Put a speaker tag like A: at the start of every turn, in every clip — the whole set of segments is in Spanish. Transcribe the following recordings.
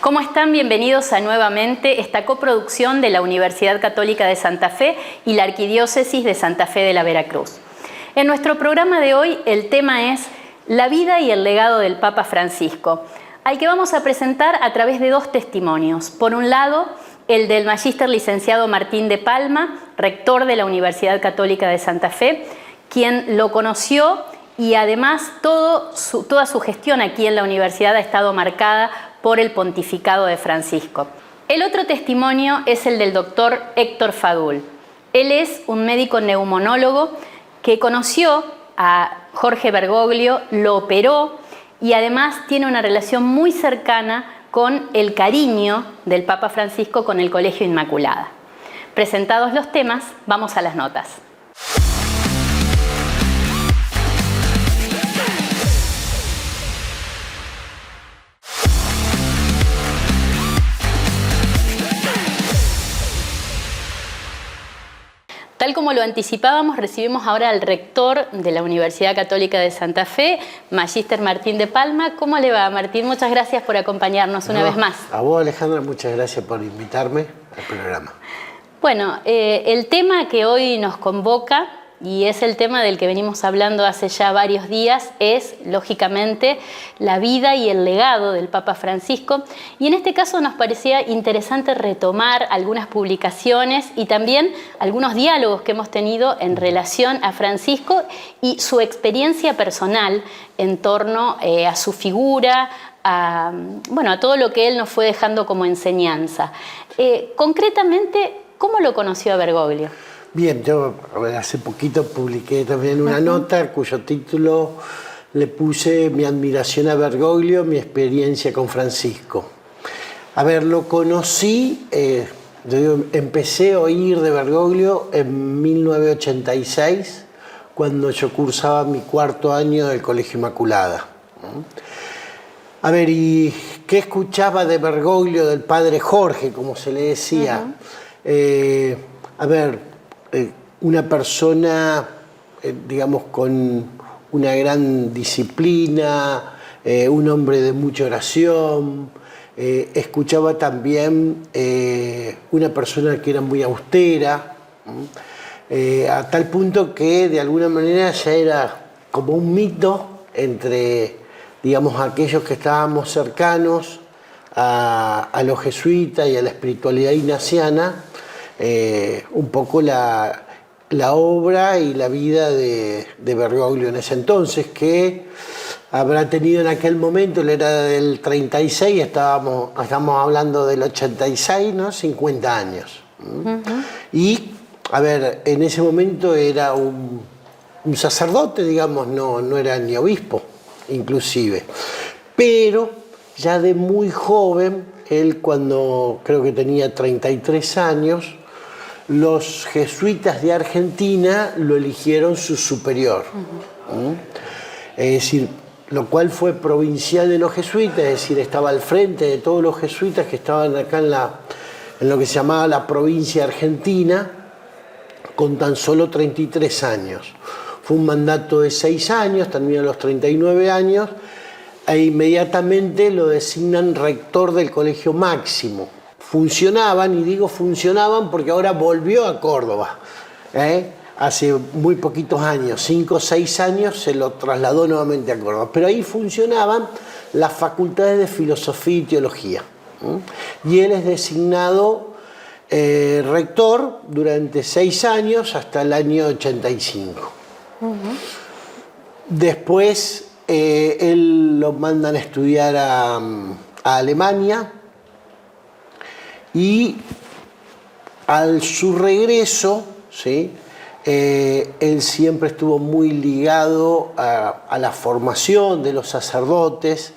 A: ¿Cómo están? Bienvenidos a Nuevamente, esta coproducción de la Universidad Católica de Santa Fe y la Arquidiócesis de Santa Fe de la Veracruz. En nuestro programa de hoy el tema es la vida y el legado del Papa Francisco, al que vamos a presentar a través de dos testimonios. Por un lado, el del magíster licenciado Martín de Palma, rector de la Universidad Católica de Santa Fe, quien lo conoció y además toda su gestión aquí en la universidad ha estado marcada por el pontificado de Francisco. El otro testimonio es el del doctor Héctor Fadul. Él es un médico neumonólogo que conoció a Jorge Bergoglio, lo operó y además tiene una relación muy cercana con el cariño del Papa Francisco con el Colegio Inmaculada. Presentados los temas, vamos a las notas. Tal como lo anticipábamos, recibimos ahora al rector de la Universidad Católica de Santa Fe, magíster Martín de Palma. ¿Cómo le va, Martín? Muchas gracias por acompañarnos una vez más.
B: A vos, Alejandra, muchas gracias por invitarme al programa.
A: Bueno, el tema que hoy nos convoca, y es el tema del que venimos hablando hace ya varios días, es, lógicamente, la vida y el legado del Papa Francisco. Y en este caso nos parecía interesante retomar algunas publicaciones y también algunos diálogos que hemos tenido en relación a Francisco y su experiencia personal en torno a su figura, a todo lo que él nos fue dejando como enseñanza. Concretamente, ¿cómo lo conoció a Bergoglio?
B: Bien, yo hace poquito publiqué también una nota cuyo título le puse Mi admiración a Bergoglio, mi experiencia con Francisco. A ver, lo conocí, empecé a oír de Bergoglio en 1986, cuando yo cursaba mi cuarto año del Colegio Inmaculada. A ver, ¿y qué escuchaba de Bergoglio, del padre Jorge, como se le decía? Una persona, digamos, con una gran disciplina, un hombre de mucha oración. Escuchaba también una persona que era muy austera, a tal punto que de alguna manera ya era como un mito entre, digamos, aquellos que estábamos cercanos a los jesuitas y a la espiritualidad ignaciana, un poco la obra y la vida de Bergoglio en ese entonces, que habrá tenido en aquel momento, él era del 36, estamos hablando del 86, ¿no? 50 años. Y, a ver, en ese momento era un sacerdote, digamos, no era ni obispo, inclusive. Pero ya de muy joven, él cuando creo que tenía 33 años, los jesuitas de Argentina lo eligieron su superior. Es decir, lo cual fue provincial de los jesuitas, es decir, estaba al frente de todos los jesuitas que estaban acá en lo que se llamaba la provincia argentina, con tan solo 33 años. Fue un mandato de 6 años, terminó a los 39 años, e inmediatamente lo designan rector del Colegio Máximo. Funcionaban, y digo funcionaban porque ahora volvió a Córdoba. Hace muy poquitos años, 5 o 6 años, se lo trasladó nuevamente a Córdoba. Pero ahí funcionaban las facultades de filosofía y teología. Y él es designado rector durante 6 años hasta el año 85. Después él lo mandan a estudiar a Alemania. Y al su regreso, ¿sí? Él siempre estuvo muy ligado a la formación de los sacerdotes,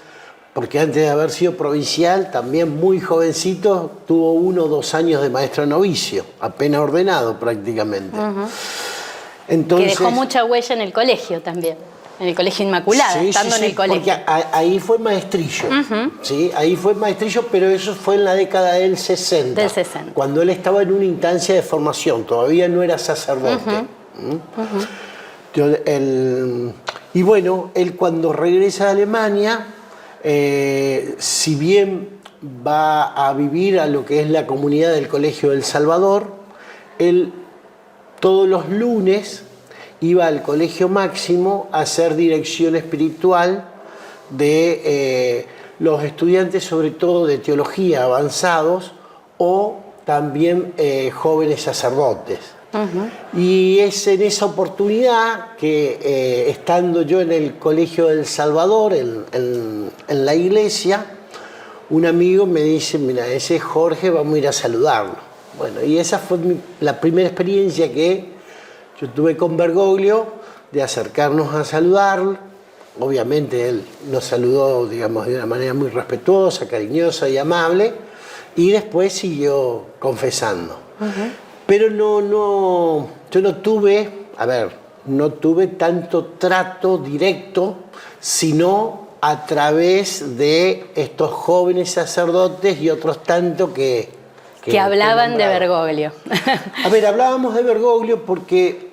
B: porque antes de haber sido provincial, también muy jovencito, tuvo 1 o 2 años de maestro novicio, apenas ordenado prácticamente. Entonces,
A: que dejó mucha huella en el colegio también. En el Colegio Inmaculada, estando en el colegio.
B: Porque ahí fue maestrillo, ¿sí? Ahí fue maestrillo, pero eso fue en la década del 60.
A: Del 60.
B: Cuando él estaba en una instancia de formación, todavía no era sacerdote. Y bueno, él cuando regresa a Alemania, si bien va a vivir a lo que es la comunidad del Colegio del Salvador. Él todos los lunes iba al Colegio Máximo a hacer dirección espiritual de los estudiantes, sobre todo de teología avanzados, o también jóvenes sacerdotes. Y es en esa oportunidad que, estando yo en el Colegio del Salvador, en la iglesia, un amigo me dice: mira, ese es Jorge, vamos a ir a saludarlo. Bueno, y esa fue la primera experiencia que yo tuve con Bergoglio, de acercarnos a saludarlo. Obviamente él nos saludó, digamos, de una manera muy respetuosa, cariñosa y amable, y después siguió confesando. Pero yo no tuve, no tuve tanto trato directo, sino a través de estos jóvenes sacerdotes y otros tantos que
A: hablaban de Bergoglio.
B: Hablábamos de Bergoglio porque,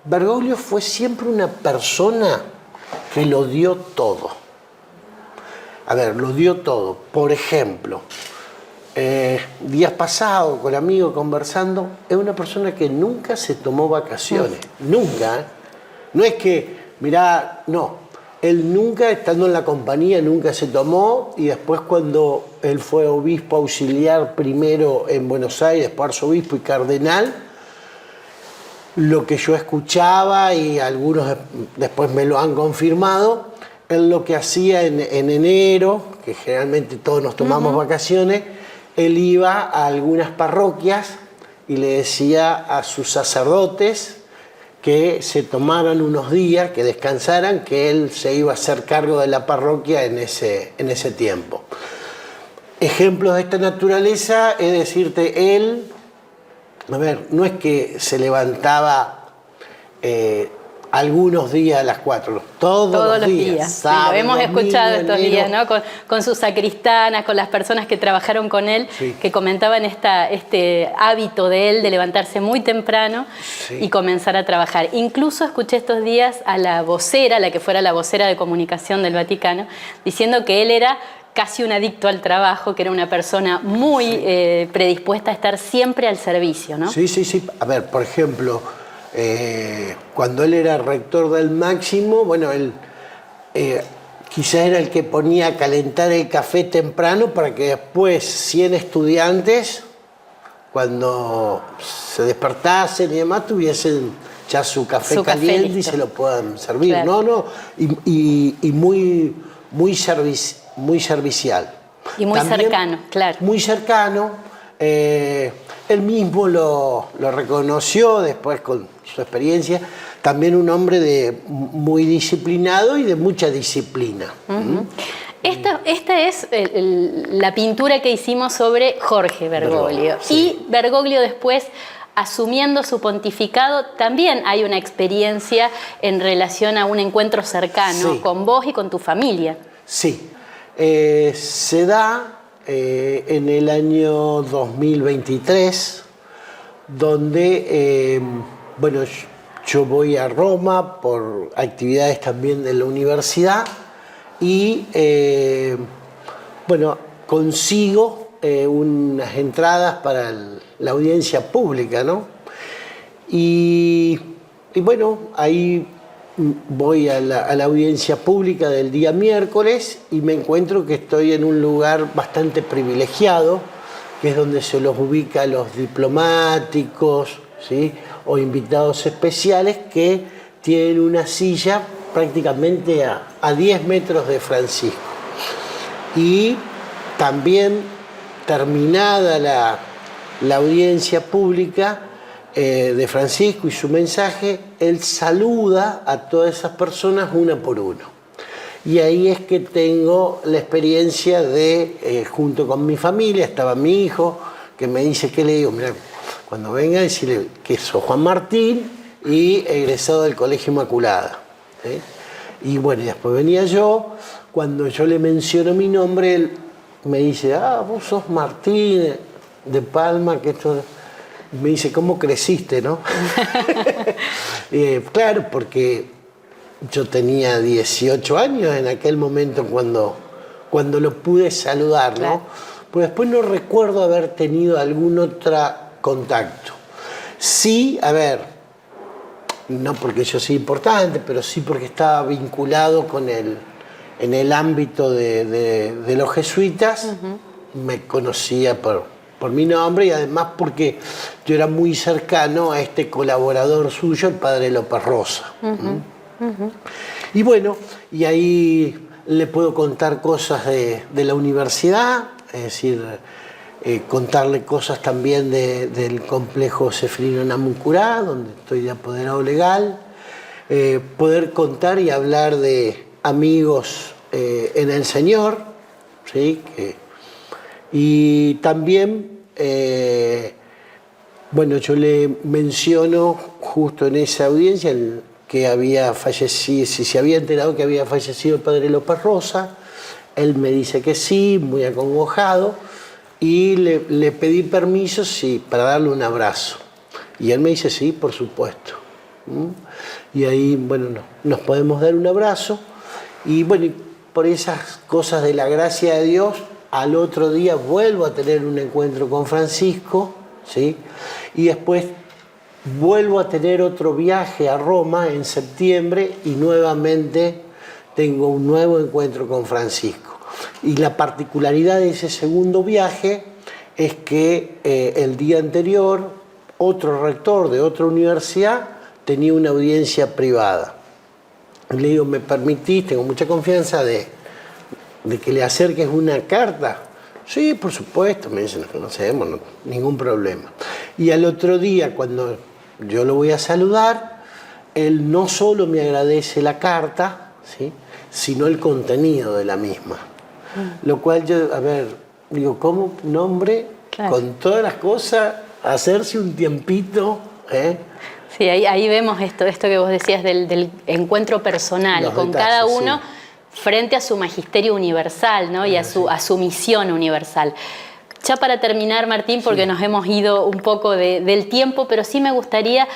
B: Bergoglio fue siempre una persona que lo dio todo. Lo dio todo. Por ejemplo, días pasados con amigos conversando, es una persona que nunca se tomó vacaciones. Nunca. No es que, no. Él nunca, estando en la compañía, nunca se tomó, y después cuando él fue obispo auxiliar primero en Buenos Aires, después arzobispo y cardenal, lo que yo escuchaba, y algunos después me lo han confirmado, él lo que hacía en enero, que generalmente todos nos tomamos vacaciones, él iba a algunas parroquias y le decía a sus sacerdotes que se tomaran unos días, que descansaran, que él se iba a hacer cargo de la parroquia en ese tiempo. Ejemplos de esta naturaleza es decirte, él, no es que se levantaba algunos días a las 4, todos los días.
A: Sábado, lo hemos escuchado estos días, ¿no? Con sus sacristanas, con las personas que trabajaron con él, que comentaban este hábito de él de levantarse muy temprano y comenzar a trabajar. Incluso escuché estos días a la vocera, la que fuera la vocera de comunicación del Vaticano, diciendo que él era casi un adicto al trabajo, que era una persona muy predispuesta a estar siempre al servicio, ¿no? Sí.
B: Por ejemplo, cuando él era rector del Máximo, él quizás era el que ponía a calentar el café temprano para que después 100 estudiantes, cuando se despertasen y demás, tuviesen ya su café caliente y se lo puedan servir. Claro. Y muy servicial.
A: Y muy también cercano, claro.
B: Muy cercano. Él mismo lo reconoció después con su experiencia. También un hombre muy disciplinado y de mucha disciplina.
A: Esta es la pintura que hicimos sobre Jorge Bergoglio. Y Bergoglio después, asumiendo su pontificado, también hay una experiencia en relación a un encuentro cercano con vos y con tu familia. Sí.
B: Se da en el año 2023, donde, yo voy a Roma por actividades también de la universidad y, consigo unas entradas para la audiencia pública, ¿no? Y ahí voy a la audiencia pública del día miércoles y me encuentro que estoy en un lugar bastante privilegiado, que es donde se los ubica a los diplomáticos, ¿sí? O invitados especiales que tienen una silla prácticamente a 10 metros de Francisco. Y también, terminada la audiencia pública de Francisco y su mensaje, él saluda a todas esas personas una por uno. Y ahí es que tengo la experiencia de, junto con mi familia, estaba mi hijo, que me dice, ¿qué le digo? Mira, cuando venga, decirle que soy Juan Martín y egresado del Colegio Inmaculada. Y después venía yo, cuando yo le menciono mi nombre, él me dice, vos sos Martín de Palma, que esto... Me dice, ¿cómo creciste, no? Claro, porque yo tenía 18 años en aquel momento cuando cuando lo pude saludar, ¿no?
A: Claro.
B: Pues después no recuerdo haber tenido algún otro contacto. Sí, a ver, no porque yo sea importante, pero sí porque estaba vinculado en el ámbito de los jesuitas. Me conocía por mi nombre y además porque yo era muy cercano a este colaborador suyo, el padre López Rosa. Y bueno, y ahí le puedo contar cosas de la universidad, es decir, contarle cosas también del complejo Cefrino Namuncurá, donde estoy de apoderado legal, poder contar y hablar de amigos en el Señor, ¿sí? Y también, bueno, yo le menciono justo en esa audiencia que había fallecido, si se había enterado que había fallecido el padre López Rosa. Él me dice que sí, muy acongojado, y le pedí permiso para darle un abrazo. Y él me dice sí, por supuesto. Y ahí, bueno, nos podemos dar un abrazo. Y bueno, por esas cosas de la gracia de Dios, al otro día vuelvo a tener un encuentro con Francisco, ¿sí? Y después vuelvo a tener otro viaje a Roma en septiembre y nuevamente tengo un nuevo encuentro con Francisco. Y la particularidad de ese segundo viaje es que el día anterior otro rector de otra universidad tenía una audiencia privada. Le digo, ¿me permitís? Tengo mucha confianza de que le acerques una carta. Sí, por supuesto, me dicen, nos conocemos, no, ningún problema. Y al otro día, cuando yo lo voy a saludar, él no solo me agradece la carta, ¿sí?, sino el contenido de la misma. Lo cual yo, a ver, digo, ¿cómo un hombre, claro, con todas las cosas, hacerse un tiempito?
A: Sí, ahí vemos esto que vos decías del encuentro personal
B: Los
A: con
B: detalles,
A: cada uno,
B: sí,
A: frente a su magisterio universal, ¿no? Y a su misión universal. Ya para terminar, Martín, porque sí, nos hemos ido un poco del tiempo, pero sí me gustaría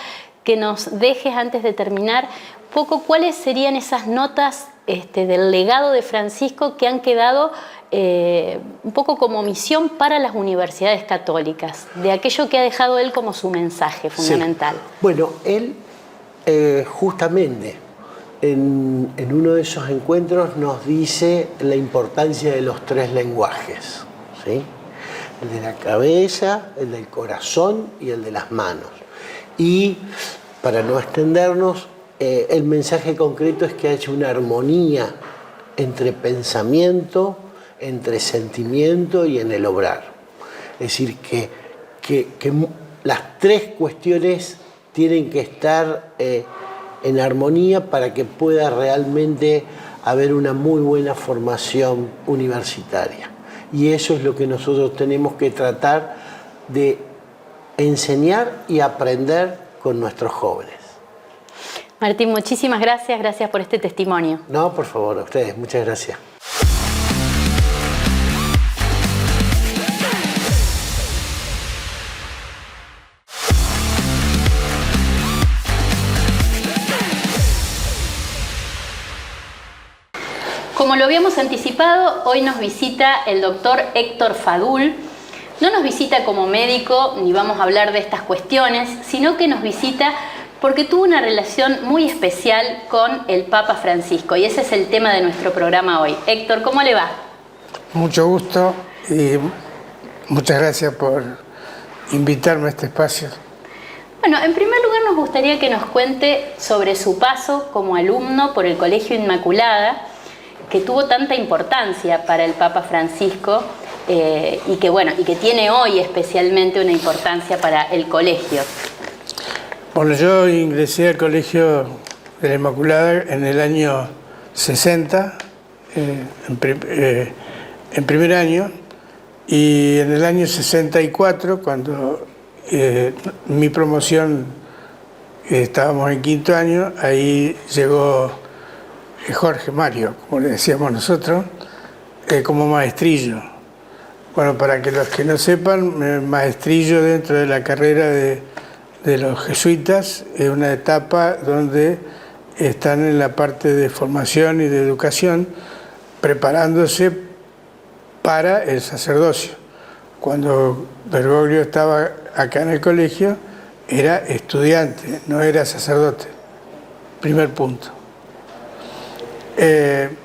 A: que nos dejes, antes de terminar, poco cuáles serían esas notas del legado de Francisco que han quedado un poco como misión para las universidades católicas, de aquello que ha dejado él como su mensaje fundamental.
B: Sí. Bueno, él justamente en uno de esos encuentros nos dice la importancia de los tres lenguajes, ¿sí? El de la cabeza, el del corazón y el de las manos. Y para no extendernos, el mensaje concreto es que ha hecho una armonía entre pensamiento, entre sentimiento y en el obrar. Es decir, que las tres cuestiones tienen que estar en armonía para que pueda realmente haber una muy buena formación universitaria. Y eso es lo que nosotros tenemos que tratar de enseñar y aprender con nuestros jóvenes.
A: Martín, muchísimas gracias. Gracias por este testimonio.
B: No, por favor, a ustedes. Muchas gracias.
A: Como lo habíamos anticipado, hoy nos visita el doctor Héctor Fadul. No nos visita como médico, ni vamos a hablar de estas cuestiones, sino que nos visita porque tuvo una relación muy especial con el Papa Francisco, y ese es el tema de nuestro programa hoy. Héctor, ¿cómo le va?
C: Mucho gusto y muchas gracias por invitarme a este espacio.
A: Bueno, en primer lugar nos gustaría que nos cuente sobre su paso como alumno por el Colegio Inmaculada, que tuvo tanta importancia para el Papa Francisco y que tiene hoy especialmente una importancia para el colegio.
C: Bueno, yo ingresé al Colegio de la Inmaculada en el año 60, en primer año, y en el año 64, cuando mi promoción, estábamos en quinto año, ahí llegó Jorge Mario, como le decíamos nosotros, como maestrillo. Bueno, para que los que no sepan, maestrillo dentro de la carrera de los jesuitas es una etapa donde están en la parte de formación y de educación, preparándose para el sacerdocio. Cuando Bergoglio estaba acá en el colegio, era estudiante, no era sacerdote. Primer punto. Él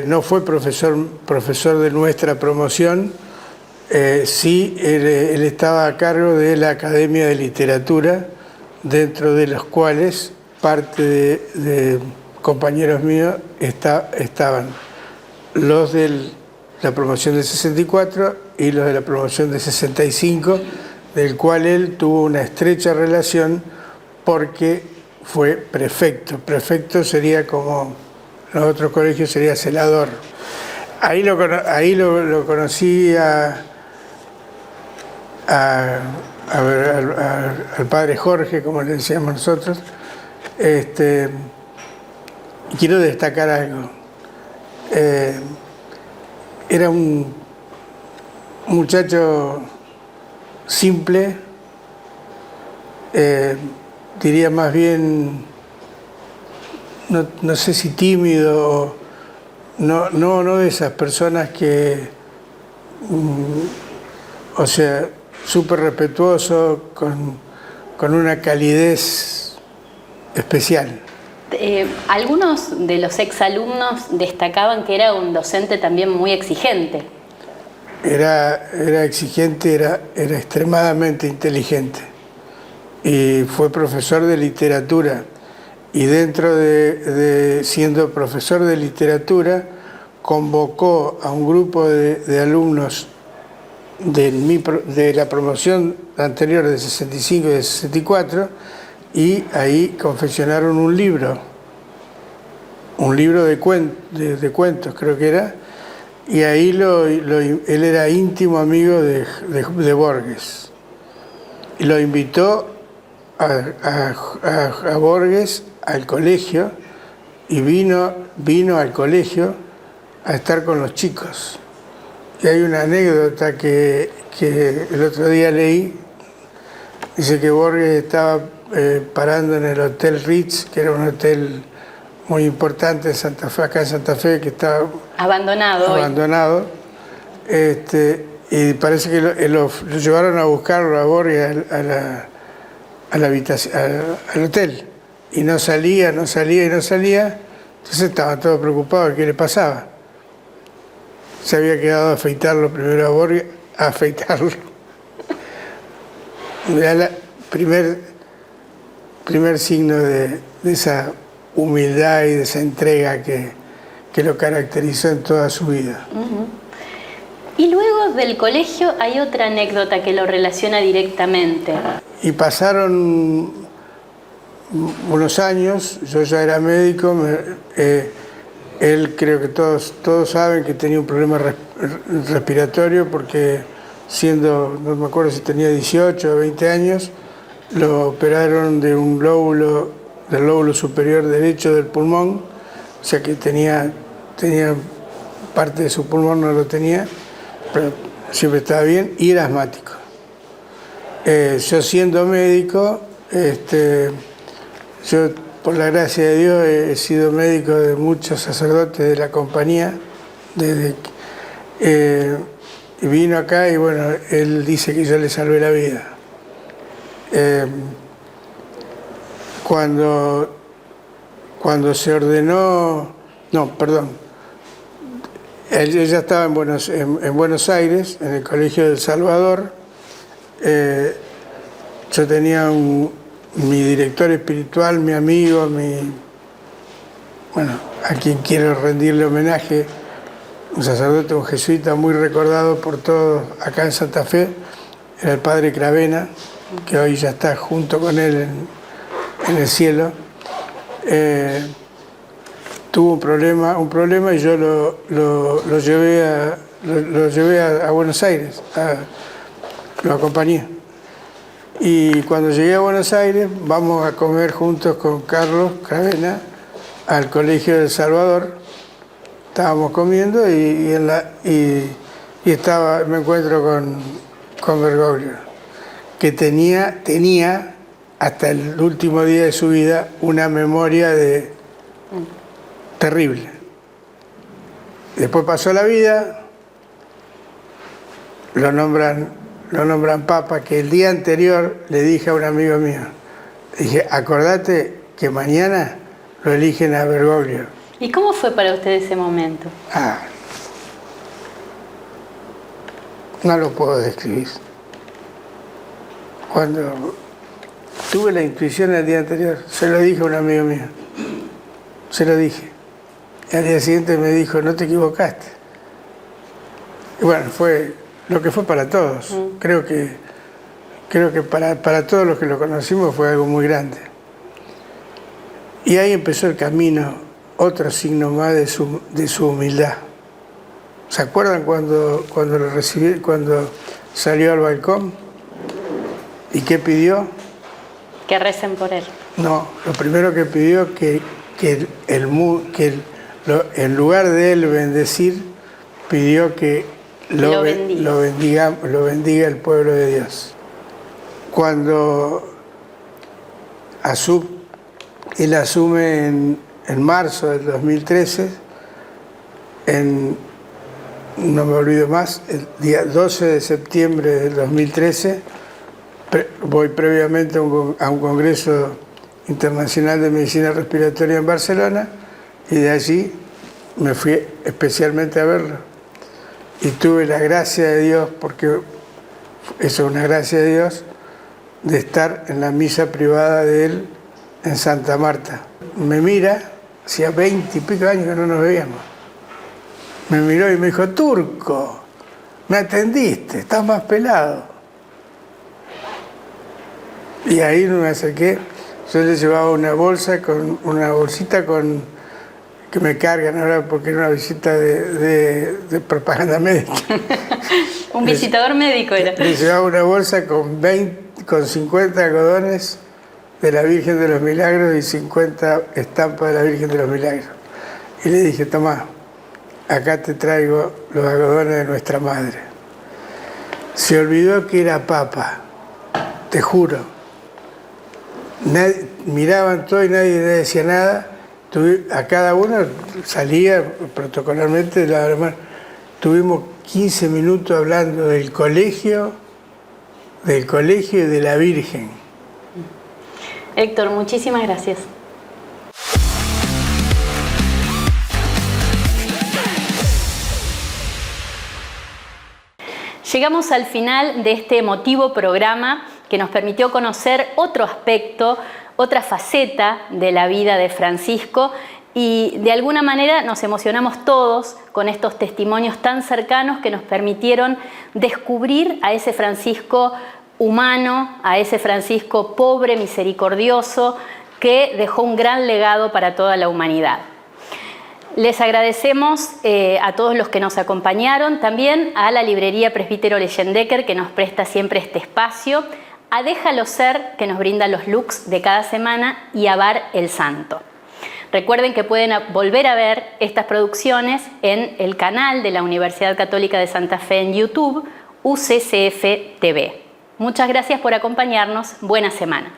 C: no fue profesor de nuestra promoción, sí, él estaba a cargo de la Academia de Literatura, dentro de los cuales parte de compañeros míos estaban los de la promoción del 64 y los de la promoción del 65, del cual él tuvo una estrecha relación porque fue prefecto. Prefecto sería como en los otros colegios, sería celador. Ahí lo conocí al padre Jorge, como le decíamos nosotros. Y quiero destacar algo. Era un muchacho simple, diría más bien, no sé si tímido, no de esas personas que, o sea, súper respetuoso, con una calidez especial.
A: Algunos de los exalumnos destacaban que era un docente también muy exigente.
C: Era exigente, era extremadamente inteligente. Y fue profesor de literatura. Y dentro de siendo profesor de literatura, convocó a un grupo de alumnos de la promoción anterior de 65 y de 64, y ahí confeccionaron un libro de cuentos, creo que era, y ahí él era íntimo amigo de Borges. Y lo invitó a Borges al colegio, y vino al colegio a estar con los chicos. Y hay una anécdota que el otro día leí. Dice que Borges estaba parando en el Hotel Ritz, que era un hotel muy importante de Santa Fe, acá en Santa Fe, que estaba abandonado. Y parece que lo llevaron a buscarlo a Borges a la habitación, al hotel. Y no salía. Entonces estaban todos preocupados de qué le pasaba. Se había quedado a afeitarlo primero a Borges, a afeitarlo. Mirá el primer signo de esa humildad y de esa entrega que lo caracterizó en toda su vida.
A: Uh-huh. Y luego del colegio hay otra anécdota que lo relaciona directamente.
C: Y pasaron unos años, yo ya era médico, él, creo que todos saben que tenía un problema respiratorio, porque no me acuerdo si tenía 18 o 20 años, lo operaron de del lóbulo superior derecho del pulmón, o sea que tenía parte de su pulmón, no lo tenía, pero siempre estaba bien, y era asmático. Yo, siendo médico, yo, por la gracia de Dios, he sido médico de muchos sacerdotes de la compañía, y vino acá y bueno, él dice que yo le salvé la vida. Cuando se ordenó, él ya estaba en Buenos Aires, en el Colegio del Salvador. Yo tenía mi director espiritual, mi amigo, a quien quiero rendirle homenaje, un sacerdote, un jesuita muy recordado por todos acá en Santa Fe, era el padre Cravena, que hoy ya está junto con él en el cielo. Tuvo un problema y yo lo llevé a Buenos Aires, lo acompañé. Y cuando llegué a Buenos Aires, vamos a comer juntos con Carlos Cravena al Colegio del Salvador. Estábamos comiendo y me encuentro con Bergoglio, que tenía hasta el último día de su vida una memoria terrible. Después pasó la vida, lo nombran papa, que el día anterior le dije a un amigo mío, dije, acordate que mañana lo eligen a Bergoglio.
A: ¿Y cómo fue para usted ese momento?
C: No lo puedo describir. Cuando tuve la intuición el día anterior, se lo dije a un amigo mío, se lo dije. Y al día siguiente me dijo, no te equivocaste. Y bueno, fue lo que fue para todos. Creo que para todos los que lo conocimos fue algo muy grande. Y ahí empezó el camino, otro signo más de su humildad. ¿Se acuerdan cuando lo recibí, cuando salió al balcón? ¿Y qué pidió?
A: Que recen por él.
C: No, lo primero que pidió que en lugar de él bendecir, pidió que lo bendiga el pueblo de Dios. Cuando él asume en marzo del 2013, no me olvido más, el día 12 de septiembre del 2013, voy previamente a un congreso internacional de medicina respiratoria en Barcelona, y de allí me fui especialmente a verlo. Y tuve la gracia de Dios, porque eso es una gracia de Dios, de estar en la misa privada de él en Santa Marta. Me mira, hacía 20 y pico años que no nos veíamos. Me miró y me dijo, Turco, me atendiste, estás más pelado. Y ahí me acerqué, yo le llevaba una bolsita que me cargan ahora porque era una visita de propaganda médica.
A: Un visitador médico era.
C: Le llevaba una bolsa con 50 algodones de la Virgen de los Milagros y 50 estampas de la Virgen de los Milagros. Y le dije, tomá, acá te traigo los algodones de nuestra madre. Se olvidó que era papa, te juro. Miraban todo y nadie decía nada. A cada uno salía protocolarmente de la hermana. Tuvimos 15 minutos hablando del colegio y de la Virgen.
A: Héctor, muchísimas gracias. Llegamos al final de este emotivo programa que nos permitió conocer otro aspecto, otra faceta de la vida de Francisco, y de alguna manera nos emocionamos todos con estos testimonios tan cercanos que nos permitieron descubrir a ese Francisco humano, a ese Francisco pobre, misericordioso, que dejó un gran legado para toda la humanidad. Les agradecemos a todos los que nos acompañaron, también a la librería Presbítero Leyendecker, que nos presta siempre este espacio, a Déjalo Ser, que nos brinda los looks de cada semana, y a Bar El Santo. Recuerden que pueden volver a ver estas producciones en el canal de la Universidad Católica de Santa Fe en YouTube, UCCF TV. Muchas gracias por acompañarnos. Buena semana.